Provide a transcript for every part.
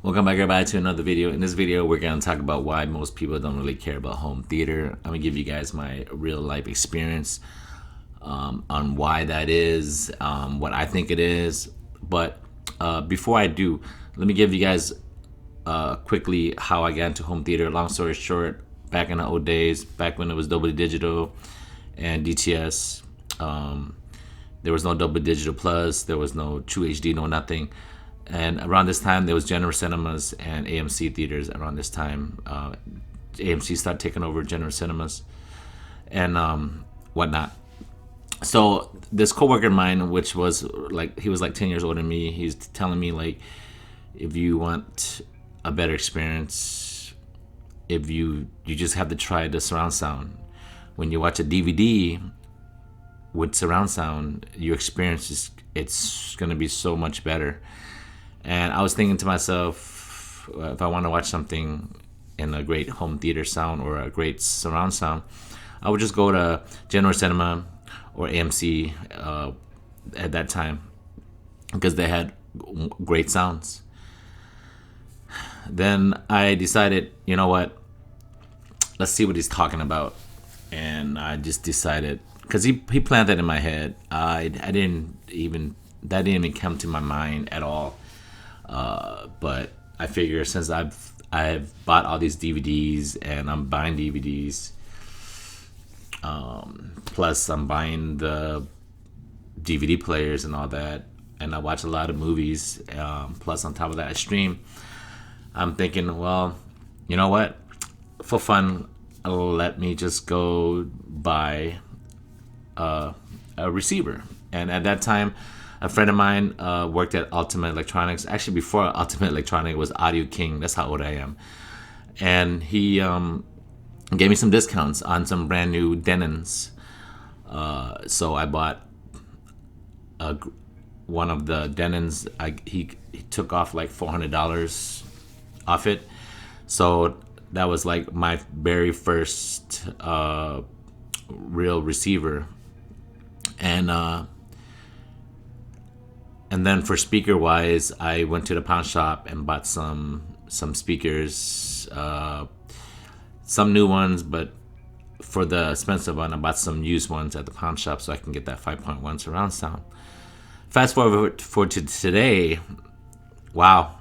Welcome back, everybody, to another video. In this video, we're going to talk about why most people don't really care about home theater. I'm going to give you guys my real life experience on why that is, what I think it is. But before I do, let me give you guys quickly how I got into home theater. Long story short, back in the old days, back when it was Dolby Digital and DTS, there was no Dolby Digital Plus, there was no True HD, no nothing. And around this time, there was General Cinemas and AMC theaters. Around this time, AMC started taking over General Cinemas and whatnot. So this coworker of mine, which was like, he was like 10 years older than me, he's telling me, like, if you want a better experience, if you just have to try the surround sound. When you watch a DVD with surround sound, your experience is, it's gonna be so much better. And I was thinking to myself, if I want to watch something in a great home theater sound or a great surround sound, I would just go to General Cinema or AMC at that time because they had great sounds. Then I decided, you know what, let's see what he's talking about. And I just decided, because he planted in my head, I didn't even, that didn't even come to my mind at all. But I figure since I've bought all these DVDs and I'm buying DVDs, plus I'm buying the DVD players and all that, and I watch a lot of movies, plus on top of that I stream. I'm thinking, well, you know what, for fun, let me just go buy a receiver. And at that time, a friend of mine worked at Ultimate Electronics. Actually, before Ultimate Electronics was Audio King. That's how old I am. And he gave me some discounts on some brand new Denons. So I bought one of the Denons. He took off like $400 off it. So that was like my very first real receiver. And then for speaker wise, I went to the pawn shop and bought some speakers, some new ones, but for the expensive one, I bought some used ones at the pawn shop so I can get that 5.1 surround sound. Fast forward to today, wow.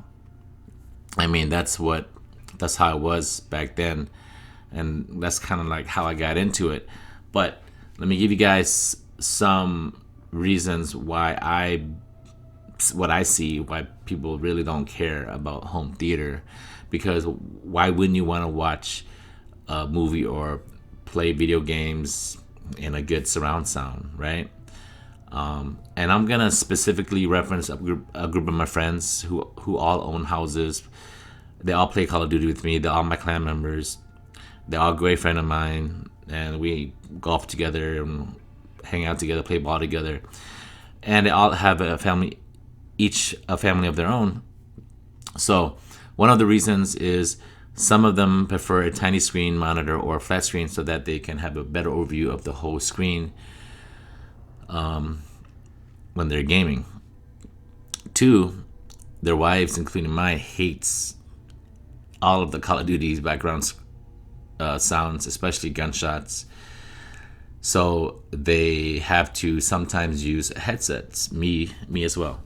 I mean, that's how it was back then, and that's kind of like how I got into it. But let me give you guys some reasons why what I see why people really don't care about home theater. Because why wouldn't you want to watch a movie or play video games in a good surround sound, right? And I'm gonna specifically reference a group of my friends who all own houses. They all play Call of Duty with me. They're all my clan members. They're all a great friend of mine, and we golf together and hang out together, play ball together. And they all have a family, each a family of their own. So one of the reasons is some of them prefer a tiny screen monitor or a flat screen so that they can have a better overview of the whole screen when they're gaming. Two, their wives, including mine, hates all of the Call of Duty's background sounds, especially gunshots. So they have to sometimes use headsets, me as well.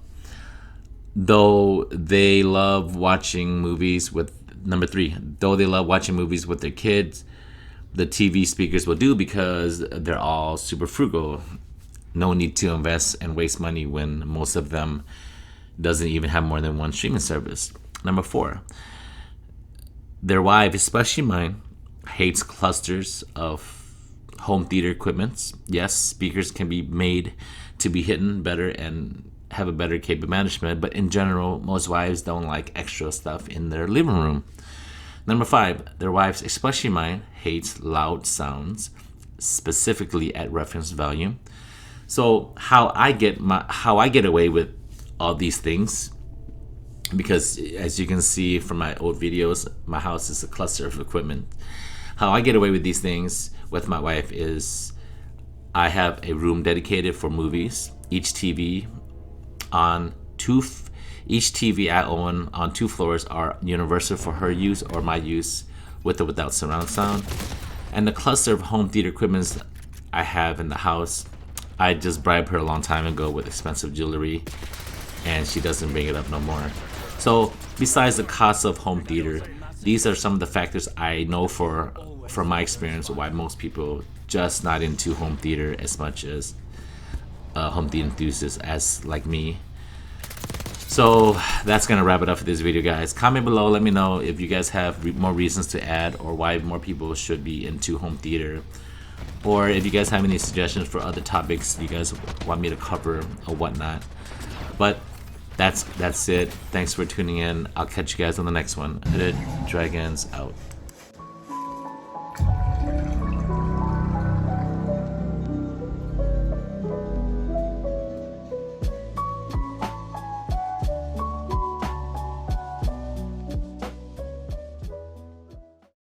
Though they love watching movies with, number three, though they love watching movies with their kids, the TV speakers will do because they're all super frugal. No need to invest and waste money when most of them doesn't even have more than one streaming service. Number four, their wife, especially mine, hates clusters of home theater equipments. Yes, speakers can be made to be hidden better and have a better cable management, but in general, most wives don't like extra stuff in their living room. Number five, their wives, especially mine, hates loud sounds, specifically at reference volume. So how I get away with all these things, because as you can see from my old videos, my house is a cluster of equipment. How I get away with these things with my wife is I have a room dedicated for movies. Each TV on two Each TV I own on 2 floors are universal for her use or my use, with or without surround sound. And the cluster of home theater equipment I have in the house, I just bribed her a long time ago with expensive jewelry, and she doesn't bring it up no more. So besides the cost of home theater, these are some of the factors I know from my experience why most people just not into home theater as much as home theater enthusiasts as like me. So that's gonna wrap it up for this video, guys. Comment below, let me know if you guys have more reasons to add or why more people should be into home theater, or if you guys have any suggestions for other topics you guys want me to cover or whatnot. But that's it. Thanks for tuning in. I'll catch you guys on the next one. Hooded Dragons out.